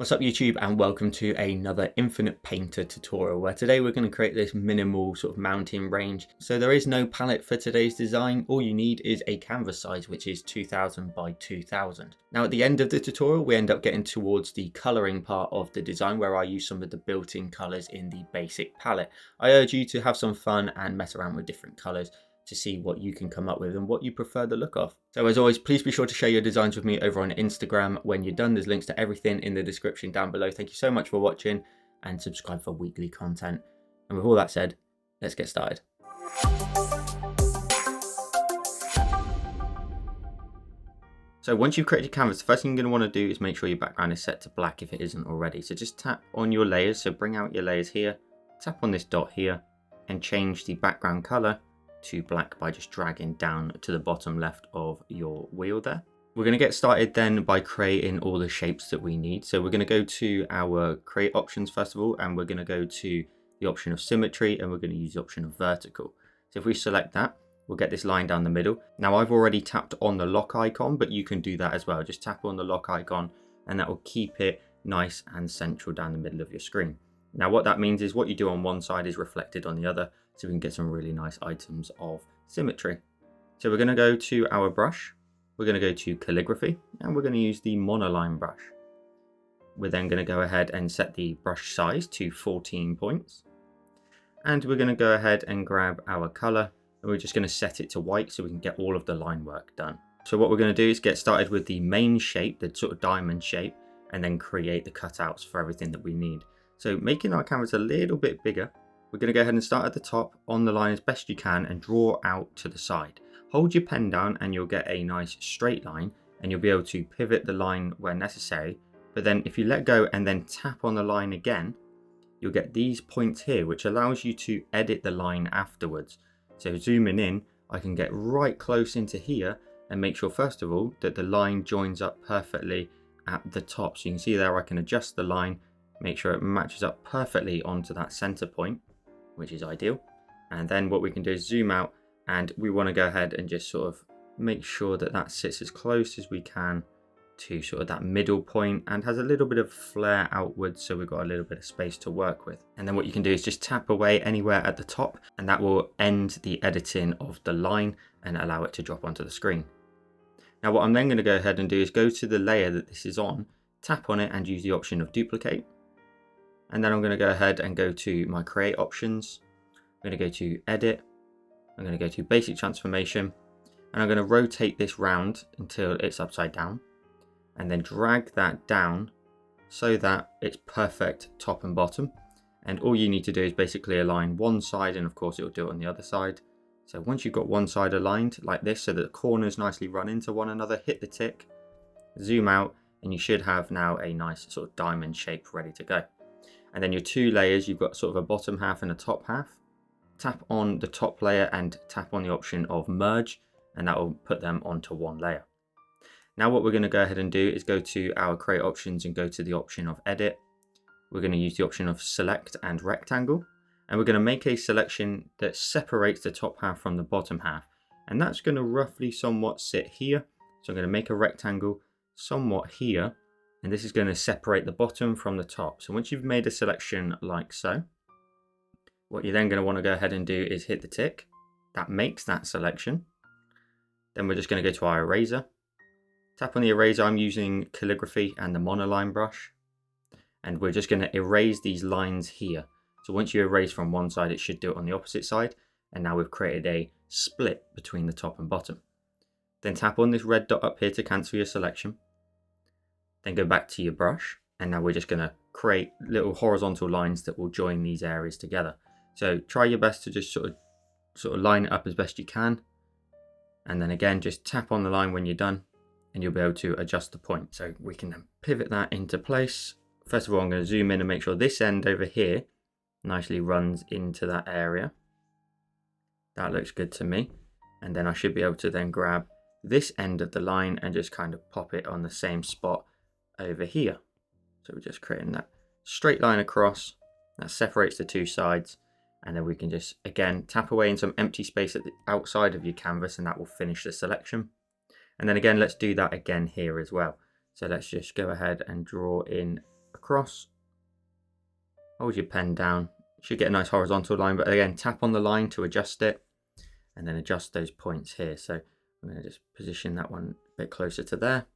What's up YouTube, and welcome to another Infinite Painter tutorial where today we're going to create this minimal sort of mountain range. So there is no palette for today's design. All you need is a canvas size, which is 2000 by 2000. Now at the end of the tutorial we end up getting towards the colouring part of the design where I use some of the built-in colours in the basic palette. I urge you to have some fun and mess around with different colours to see what you can come up with and what you prefer the look of. So as always, please be sure to share your designs with me over on Instagram when you're done. There's links to everything in the description down below. Thank you so much for watching and subscribe for weekly content. And with all that said, let's get started. So once you've created your canvas, the first thing you're going to want to do is make sure your background is set to black if it isn't already. So just tap on your layers. So bring out your layers here, tap on this dot here and change the background color to black by just dragging down to the bottom left of your wheel there. We're going to get started then by creating all the shapes that we need. So we're going to go to our create options first of all, and we're going to go to the option of symmetry, and we're going to use the option of vertical. So if we select that, we'll get this line down the middle. Now I've already tapped on the lock icon, but you can do that as well. Just tap on the lock icon and that will keep it nice and central down the middle of your screen. Now what that means is what you do on one side is reflected on the other, so we can get some really nice items of symmetry. So we're going to go to our brush, we're going to go to calligraphy, and we're going to use the monoline brush. We're then going to go ahead and set the brush size to 14 points. And we're going to go ahead and grab our color, and we're just going to set it to white so we can get all of the line work done. So what we're going to do is get started with the main shape, the sort of diamond shape, and then create the cutouts for everything that we need. So making our canvas a little bit bigger, we're going to go ahead and start at the top on the line as best you can and draw out to the side. Hold your pen down and you'll get a nice straight line, and you'll be able to pivot the line where necessary. But then if you let go and then tap on the line again, you'll get these points here, which allows you to edit the line afterwards. So zooming in, I can get right close into here and make sure first of all that the line joins up perfectly at the top. So you can see there I can adjust the line, make sure it matches up perfectly onto that center point, which is ideal. And then what we can do is zoom out, and we want to go ahead and just sort of make sure that that sits as close as we can to sort of that middle point and has a little bit of flare outwards, so we've got a little bit of space to work with. And then what you can do is just tap away anywhere at the top, and that will end the editing of the line and allow it to drop onto the screen. Now what I'm then going to go ahead and do is go to the layer that this is on, tap on it and use the option of duplicate. And then I'm going to go ahead and go to my create options. I'm going to go to edit. I'm going to go to basic transformation, and I'm going to rotate this round until it's upside down, and then drag that down so that it's perfect top and bottom. And all you need to do is basically align one side, and of course it will do it on the other side. So once you've got one side aligned like this so that the corners nicely run into one another, hit the tick, zoom out, and you should have now a nice sort of diamond shape ready to go. And then your two layers, you've got sort of a bottom half and a top half. Tap on the top layer and tap on the option of merge, and that will put them onto one layer. Now what we're going to go ahead and do is go to our create options and go to the option of edit. We're going to use the option of select and rectangle, and we're going to make a selection that separates the top half from the bottom half, and that's going to roughly somewhat sit here. So I'm going to make a rectangle somewhat here, and this is going to separate the bottom from the top. So once you've made a selection like so, what you're then going to want to go ahead and do is hit the tick. That makes that selection. Then we're just going to go to our eraser. Tap on the eraser. I'm using calligraphy and the monoline brush. And we're just going to erase these lines here. So once you erase from one side, it should do it on the opposite side. And now we've created a split between the top and bottom. Then tap on this red dot up here to cancel your selection. Then go back to your brush, and now we're just going to create little horizontal lines that will join these areas together. So try your best to just sort of line it up as best you can, and then again just tap on the line when you're done, and you'll be able to adjust the point. So we can then pivot that into place. First of all, I'm going to zoom in and make sure this end over here nicely runs into that area. That looks good to me. And then I should be able to then grab this end of the line and just kind of pop it on the same spot over here. So we're just creating that straight line across that separates the two sides, and then we can just again tap away in some empty space at the outside of your canvas, and that will finish the selection. And then again, let's do that again here as well. So let's just go ahead and draw in a across, hold your pen down. You should get a nice horizontal line, but again, tap on the line to adjust it and then adjust those points here. So I'm going to just position that one a bit closer to there.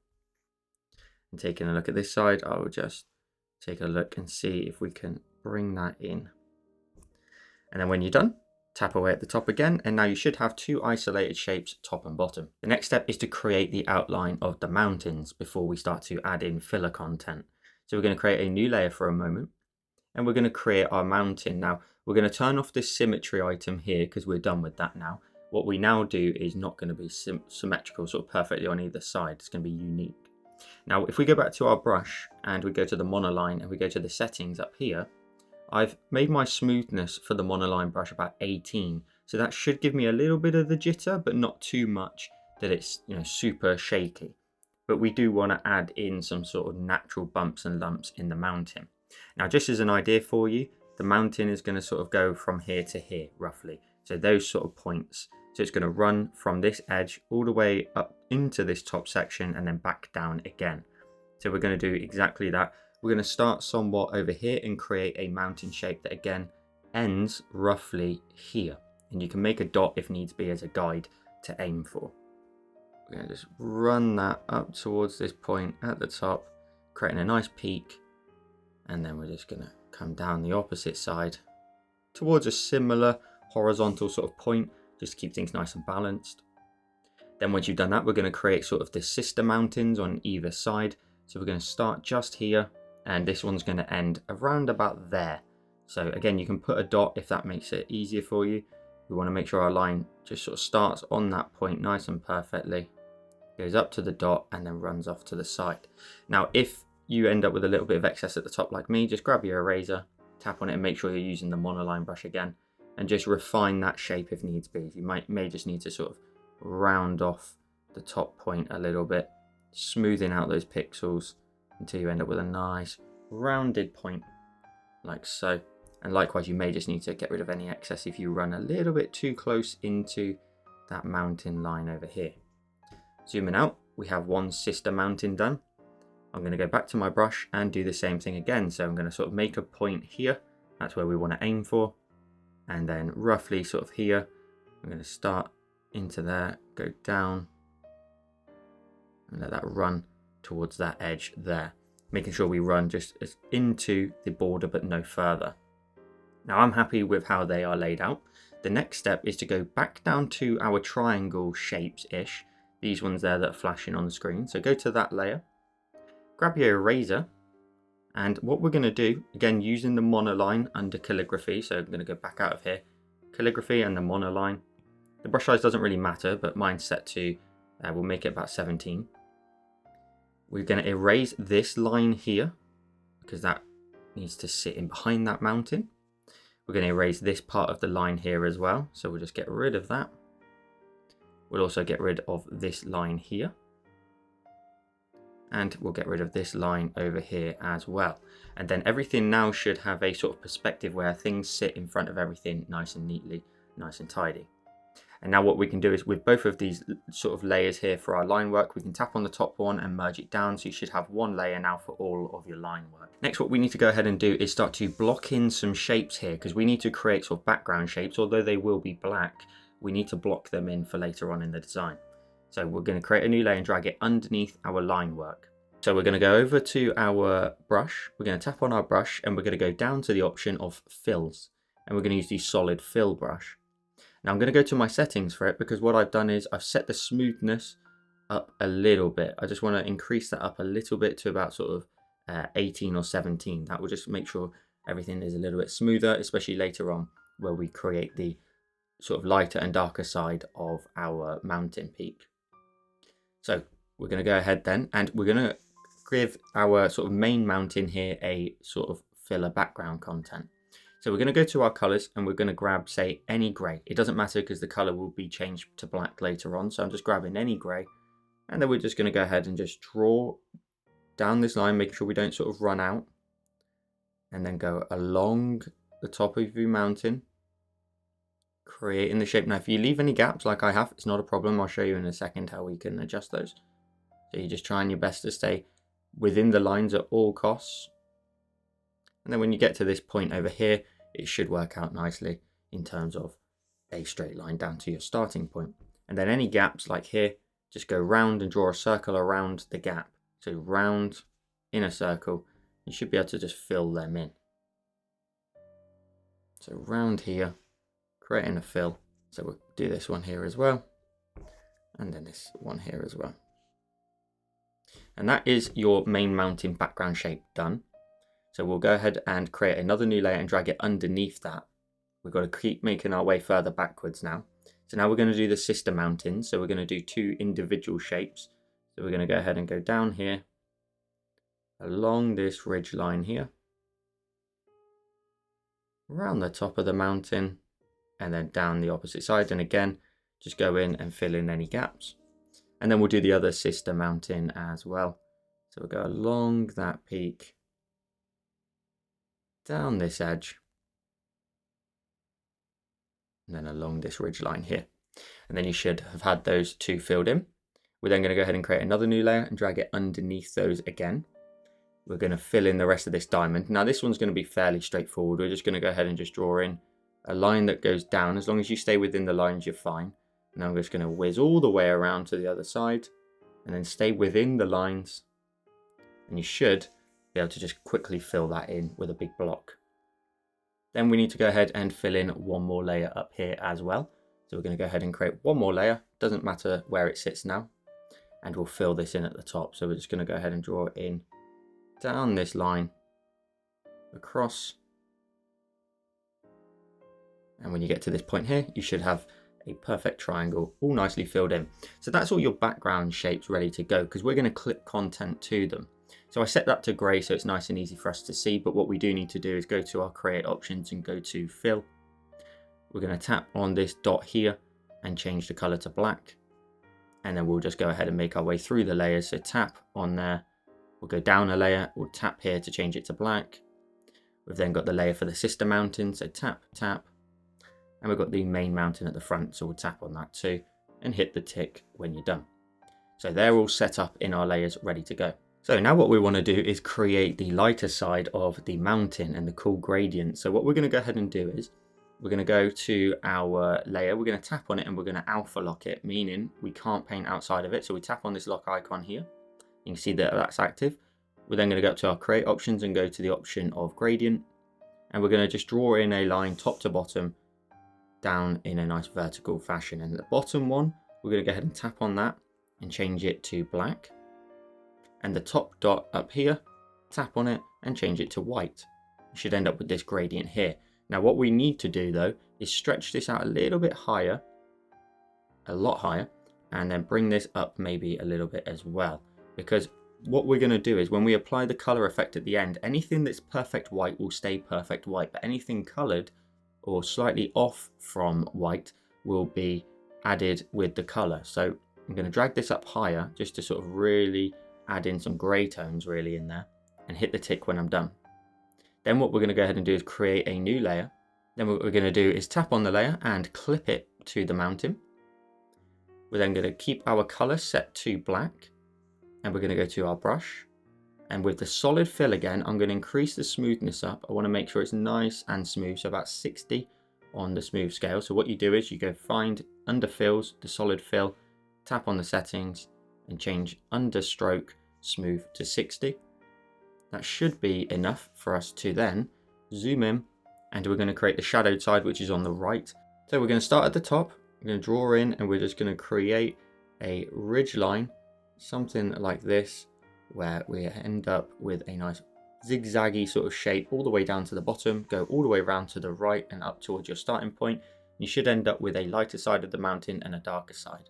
And taking a look at this side, I will just take a look and see if we can bring that in. And then when you're done, tap away at the top again, and now you should have two isolated shapes, top and bottom. The next step is to create the outline of the mountains before we start to add in filler content. So we're going to create a new layer for a moment, and we're going to create our mountain. Now we're going to turn off this symmetry item here because we're done with that now. What we now do is not going to be symmetrical, sort of perfectly on either side. It's going to be unique. Now if we go back to our brush and we go to the monoline and we go to the settings up here, I've made my smoothness for the monoline brush about 18, so that should give me a little bit of the jitter, but not too much that it's, you know, super shaky. But we do want to add in some sort of natural bumps and lumps in the mountain. Now, just as an idea for you, the mountain is going to sort of go from here to here roughly, so those sort of points. So it's going to run from this edge all the way up into this top section and then back down again. So we're going to do exactly that. We're going to start somewhat over here and create a mountain shape that again ends roughly here. And you can make a dot if needs be as a guide to aim for. We're going to just run that up towards this point at the top, creating a nice peak. And then we're just going to come down the opposite side towards a similar horizontal sort of point, just to keep things nice and balanced. Then once you've done that, we're going to create sort of the sister mountains on either side. So we're going to start just here, and this one's going to end around about there. So again, you can put a dot if that makes it easier for you. We want to make sure our line just sort of starts on that point nice and perfectly, goes up to the dot and then runs off to the side. Now if you end up with a little bit of excess at the top like me, just grab your eraser, tap on it and make sure you're using the monoline brush again, and just refine that shape if needs be. You may just need to sort of round off the top point a little bit, smoothing out those pixels until you end up with a nice rounded point like so. And likewise, you may just need to get rid of any excess if you run a little bit too close into that mountain line over here. Zooming out, we have one sister mountain done. I'm going to go back to my brush and do the same thing again. So I'm going to sort of make a point here. That's where we want to aim for. And then roughly sort of here, I'm going to start into there, go down, and let that run towards that edge there, making sure we run just as into the border but no further. Now I'm happy with how they are laid out. The next step is to go back down to our triangle shapes-ish, these ones there that are flashing on the screen. So go to that layer, grab your eraser, and what we're going to do, again using the monoline under calligraphy, so I'm going to go back out of here, calligraphy and the monoline. The brush size doesn't really matter, but mine's set to, we'll make it about 17. We're going to erase this line here because that needs to sit in behind that mountain. We're going to erase this part of the line here as well, so we'll just get rid of that. We'll also get rid of this line here, and we'll get rid of this line over here as well. And then everything now should have a sort of perspective where things sit in front of everything nice and neatly, nice and tidy. And now what we can do is with both of these sort of layers here for our line work, we can tap on the top one and merge it down. So you should have one layer now for all of your line work. Next, what we need to go ahead and do is start to block in some shapes here, because we need to create sort of background shapes. Although they will be black, we need to block them in for later on in the design. So we're going to create a new layer and drag it underneath our line work. So we're going to go over to our brush. We're going to tap on our brush and we're going to go down to the option of fills. And we're going to use the solid fill brush. Now I'm going to go to my settings for it, because what I've done is I've set the smoothness up a little bit. I just want to increase that up a little bit to about sort of 18 or 17. That will just make sure everything is a little bit smoother, especially later on where we create the sort of lighter and darker side of our mountain peak. So we're going to go ahead then, and we're going to give our sort of main mountain here a sort of filler background content. So we're going to go to our colors and we're going to grab, say, any gray. It doesn't matter because the color will be changed to black later on. So I'm just grabbing any gray, and then we're just going to go ahead and just draw down this line, making sure we don't sort of run out, and then go along the top of your mountain, creating the shape. Now, if you leave any gaps like I have, it's not a problem. I'll show you in a second how we can adjust those. So you're just trying your best to stay within the lines at all costs. And then when you get to this point over here, it should work out nicely in terms of a straight line down to your starting point. And then any gaps like here, just go round and draw a circle around the gap. So round in a circle, you should be able to just fill them in. So round here, creating a fill. So we'll do this one here as well. And then this one here as well. And that is your main mountain background shape done. So we'll go ahead and create another new layer and drag it underneath that. We've got to keep making our way further backwards now. So now we're going to do the sister mountains. So we're going to do 2 individual shapes. So we're going to go ahead and go down here, along this ridge line here, around the top of the mountain, and then down the opposite side. And again, just go in and fill in any gaps. And then we'll do the other sister mountain as well. So we'll go along that peak, down this edge, and then along this ridge line here. And then you should have had those 2 filled in. We're then going to go ahead and create another new layer and drag it underneath those again. We're going to fill in the rest of this diamond. Now this one's going to be fairly straightforward. We're just going to go ahead and just draw in a line that goes down. As long as you stay within the lines, you're fine. Now I'm just going to whiz all the way around to the other side and then stay within the lines. And you should be able to just quickly fill that in with a big block. Then we need to go ahead and fill in one more layer up here as well. So we're going to go ahead and create one more layer. Doesn't matter where it sits now. And we'll fill this in at the top. So we're just going to go ahead and draw it in down this line, across. And when you get to this point here, you should have a perfect triangle all nicely filled in. So that's all your background shapes ready to go, because we're going to clip content to them. So I set that to grey so it's nice and easy for us to see, but what we do need to do is go to our create options and go to fill. We're going to tap on this dot here and change the colour to black. And then we'll just go ahead and make our way through the layers. So tap on there, we'll go down a layer, we'll tap here to change it to black. We've then got the layer for the sister mountain, so tap, tap. And we've got the main mountain at the front, so we'll tap on that too and hit the tick when you're done. So they're all set up in our layers ready to go. So now what we want to do is create the lighter side of the mountain and the cool gradient. So what we're going to go ahead and do is we're going to go to our layer, we're going to tap on it and we're going to alpha lock it, meaning we can't paint outside of it. So we tap on this lock icon here. You can see that that's active. We're then going to go up to our create options and go to the option of gradient. And we're going to just draw in a line top to bottom down in a nice vertical fashion. And the bottom one, we're going to go ahead and tap on that and change it to black. And the top dot up here, tap on it and change it to white. You should end up with this gradient here. Now what we need to do though is stretch this out a little bit higher, a lot higher, and then bring this up maybe a little bit as well. Because what we're going to do is when we apply the color effect at the end, anything that's perfect white will stay perfect white, but anything colored or slightly off from white will be added with the color. So I'm going to drag this up higher just to sort of really add in some gray tones really in there and hit the tick when I'm done. Then what we're going to go ahead and do is create a new layer. Then what we're going to do is tap on the layer and clip it to the mountain. We're then going to keep our color set to black and we're going to go to our brush. And with the solid fill again, I'm going to increase the smoothness up. I want to make sure it's nice and smooth, so about 60 on the smooth scale. So what you do is you go find under fills, the solid fill, tap on the settings and change under stroke smooth to 60. That should be enough for us to then zoom in and we're going to create the shadowed side, which is on the right. So we're going to start at the top, we're going to draw in and we're just going to create a ridge line, something like this, where we end up with a nice zigzaggy sort of shape all the way down to the bottom, go all the way around to the right and up towards your starting point. You should end up with a lighter side of the mountain and a darker side.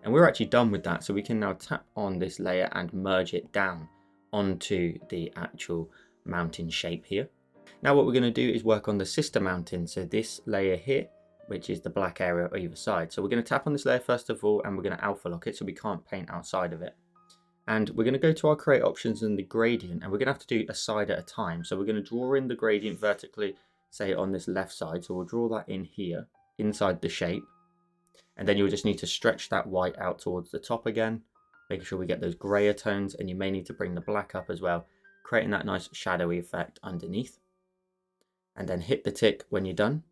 And we're actually done with that, so we can now tap on this layer and merge it down onto the actual mountain shape here. Now what we're going to do is work on the sister mountain, so this layer here, which is the black area on either side. So we're going to tap on this layer first of all and we're going to alpha lock it so we can't paint outside of it. And we're going to go to our create options and the gradient, and we're going to have to do a side at a time. So we're going to draw in the gradient vertically, say on this left side. So we'll draw that in here inside the shape. And then you'll just need to stretch that white out towards the top again, making sure we get those grayer tones, and you may need to bring the black up as well, creating that nice shadowy effect underneath. and then hit the tick when you're done,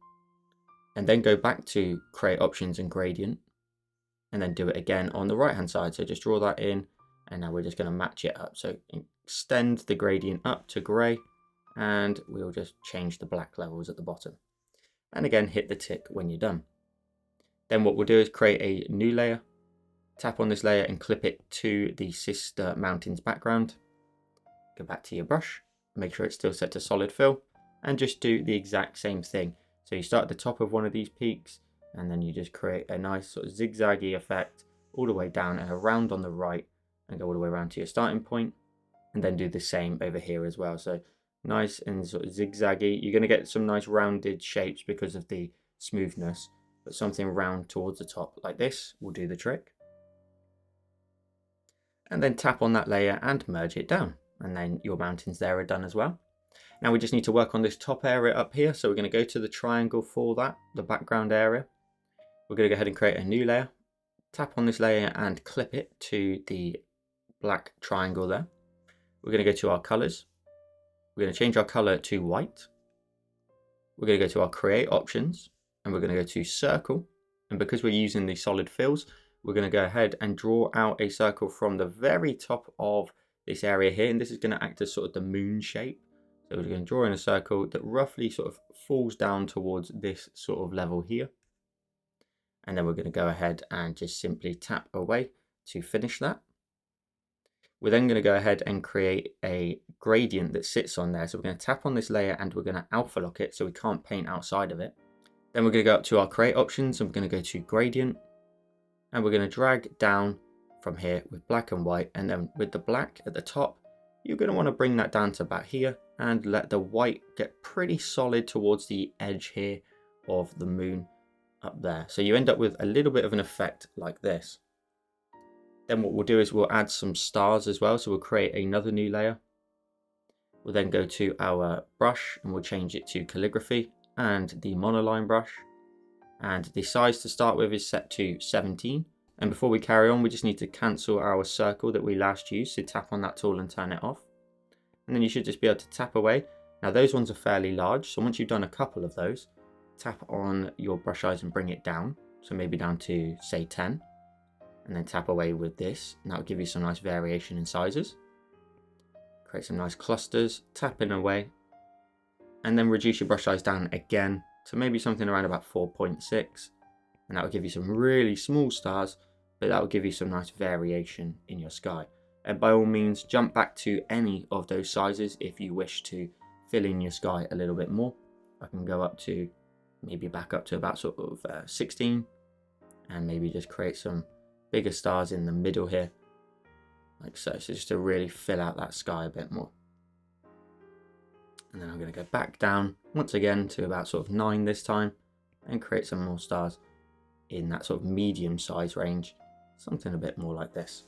and then go back to create options and gradient, and then do it again on the right hand side. So just draw that in, and now we're just going to match it up. So extend the gradient up to grey, and we'll just change the black levels at the bottom. And again, hit the tick when you're done. Then what we'll do is create a new layer, tap on this layer and clip it to the sister mountains background. Go back to your brush, make sure it's still set to solid fill, and just do the exact same thing. So you start at the top of one of these peaks, and then you just create a nice sort of zigzaggy effect all the way down and around on the right, and go all the way around to your starting point, and then do the same over here as well. So nice and sort of zigzaggy. You're going to get some nice rounded shapes because of the smoothness, but something round towards the top like this will do the trick. And then tap on that layer and merge it down, and then your mountains there are done as well. Now we just need to work on this top area up here, so we're going to go to the triangle for that, the background area. We're going to go ahead and create a new layer, tap on this layer and clip it to the black triangle there. We're going to go to our colors. We're going to change our color to white. We're going to go to our create options, and we're going to go to circle. And because we're using the solid fills, we're going to go ahead and draw out a circle from the very top of this area here. And this is going to act as sort of the moon shape. So we're going to draw in a circle that roughly sort of falls down towards this sort of level here. And then we're going to go ahead and just simply tap away to finish that. We're then going to go ahead and create a gradient that sits on there. So we're going to tap on this layer and we're going to alpha lock it so we can't paint outside of it. Then we're going to go up to our create options and we're going to go to gradient. And we're going to drag down from here with black and white. And then with the black at the top, you're going to want to bring that down to about here and let the white get pretty solid towards the edge here of the moon up there. So you end up with a little bit of an effect like this. Then what we'll do is we'll add some stars as well. So we'll create another new layer. We'll then go to our brush and we'll change it to calligraphy and the monoline brush. And the size to start with is set to 17. And before we carry on, we just need to cancel our circle that we last used. So tap on that tool and turn it off. And then you should just be able to tap away. Now those ones are fairly large. So once you've done a couple of those, tap on your brush size and bring it down. So maybe down to say 10. And then tap away with this. And that'll give you some nice variation in sizes. Create some nice clusters, tapping away. And then reduce your brush size down again to maybe something around about 4.6. And that will give you some really small stars, but that will give you some nice variation in your sky. And by all means, jump back to any of those sizes if you wish to fill in your sky a little bit more. I can go up to, maybe back up to about sort of 16, and maybe just create some bigger stars in the middle here, like so. So just to really fill out that sky a bit more. And then I'm going to go back down once again to about sort of 9 this time, and create some more stars in that sort of medium size range, something a bit more like this.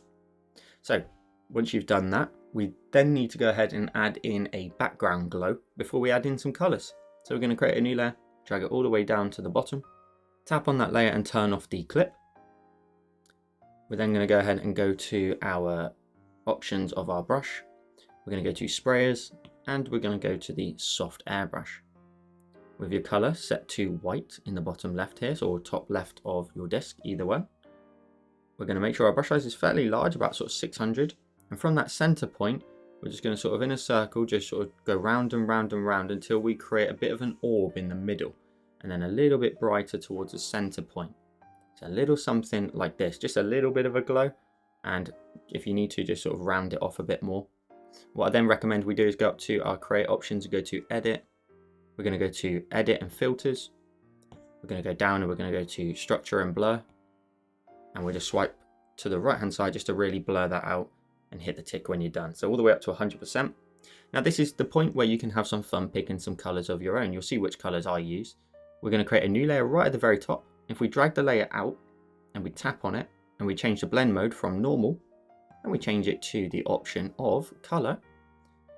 So once you've done that, we then need to go ahead and add in a background glow before we add in some colors. So we're going to create a new layer, drag it all the way down to the bottom, tap on that layer and turn off the clip. We're then going to go ahead and go to our options of our brush. We're going to go to sprayers and we're going to go to the soft airbrush. With your color set to white in the bottom left here, so or top left of your disc, either one. We're going to make sure our brush size is fairly large, about sort of 600. And from that center point, we're just going to sort of in a circle, just sort of go round and round and round until we create a bit of an orb in the middle. And then a little bit brighter towards the center point. So a little something like this, just a little bit of a glow. And if you need to, just sort of round it off a bit more. What I then recommend we do is go up to our create options and go to edit. We're going to go to edit and filters. We're going to go down and we're going to go to structure and blur. And we'll just swipe to the right hand side just to really blur that out and hit the tick when you're done. So all the way up to 100%. Now this is the point where you can have some fun picking some colors of your own. You'll see which colors I use. We're going to create a new layer right at the very top. If we drag the layer out and we tap on it and we change the blend mode from normal and we change it to the option of color,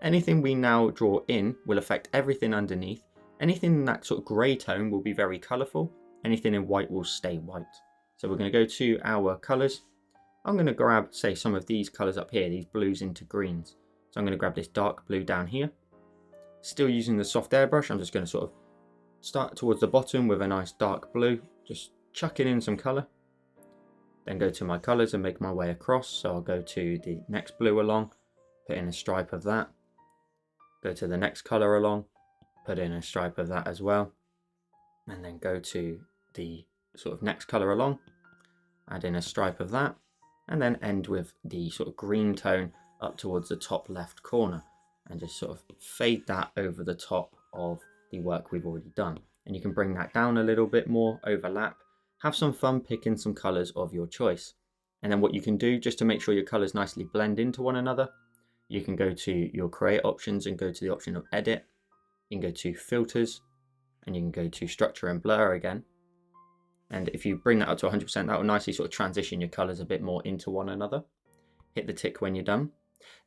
anything we now draw in will affect everything underneath. Anything in that sort of grey tone will be very colourful. Anything in white will stay white. So we're going to go to our colours. I'm going to grab, say, some of these colours up here, these blues into greens. So I'm going to grab this dark blue down here. Still using the soft airbrush, I'm just going to sort of start towards the bottom with a nice dark blue, just chucking in some colour. Then go to my colours and make my way across. So I'll go to the next blue along, put in a stripe of that. Go to the next colour along, put in a stripe of that as well. And then go to the sort of next colour along, add in a stripe of that. And then end with the sort of green tone up towards the top left corner. And just sort of fade that over the top of the work we've already done. And you can bring that down a little bit more, overlap. Have some fun picking some colours of your choice. And then what you can do, just to make sure your colours nicely blend into one another, you can go to your create options and go to the option of edit. You can go to filters and you can go to structure and blur again. And if you bring that up to 100%, that will nicely sort of transition your colours a bit more into one another. Hit the tick when you're done.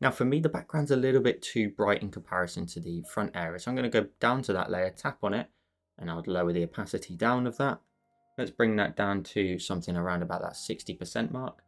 Now for me, the background's a little bit too bright in comparison to the front area. So I'm going to go down to that layer, tap on it, and I would lower the opacity down of that. Let's bring that down to something around about that 60% mark.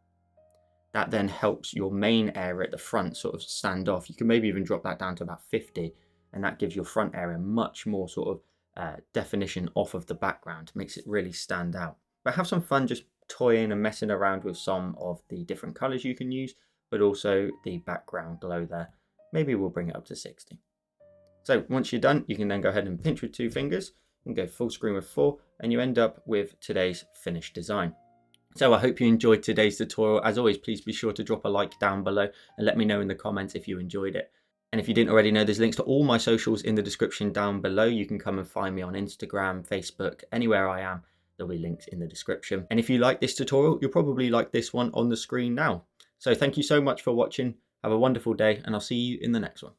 That then helps your main area at the front sort of stand off. You can maybe even drop that down to about 50, and that gives your front area much more sort of definition off of the background, makes it really stand out. But have some fun just toying and messing around with some of the different colors you can use, but also the background glow there. Maybe we'll bring it up to 60. So once you're done, you can then go ahead and pinch with 2 fingers and go full screen with 4, and you end up with today's finished design. So I hope you enjoyed today's tutorial. As always, please be sure to drop a like down below and let me know in the comments if you enjoyed it. And if you didn't already know, there's links to all my socials in the description down below. You can come and find me on Instagram, Facebook, anywhere I am. There'll be links in the description. And if you like this tutorial, you'll probably like this one on the screen now. So thank you so much for watching. Have a wonderful day, and I'll see you in the next one.